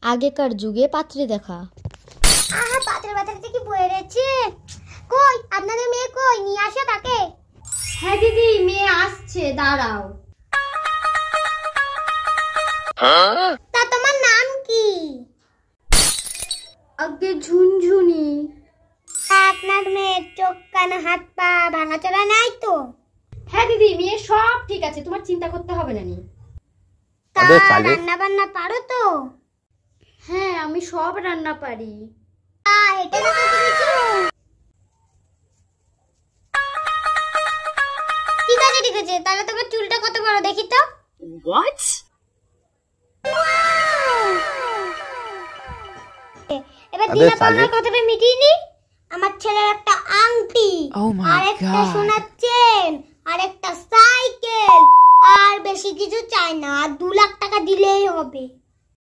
আগেকার যুগে পাত্রী দেখা। আহা, পাত্রের বাজারে কি বয়ে রয়েছে। কই আপনাদের মেয়ে কই, নিয়ে আসো তাকে। হ্যাঁ দিদি, মেয়ে আসছে, দাঁড়াও। তা তোমার নাম কি? আগে ঝুনঝুনি। আপনার মেয়ের চোখ কান হাত পা ভাঙাচোরা নাই তো? হ্যাঁ দিদি, মেয়ে সব ঠিক আছে, তোমার চিন্তা করতে হবে না। তা রান্না বান্না পারো তো? হ্যাঁ, আমি সব রান্না পারি। এটা না তো কিছু। ঠিক আছে ঠিক আছে, তাহলে তোমার চুলটা কত বড় দেখি তো। হোয়াট? এবার দিনা পাওনার কথাটা মিটিয়ে নি। আমার ছেলের একটা আংটি, আর একটা সোনার চেন, আর একটা সাইকেল, আর বেশি কিছু চাই না, আর 2 লাখ টাকা দিলেই হবে।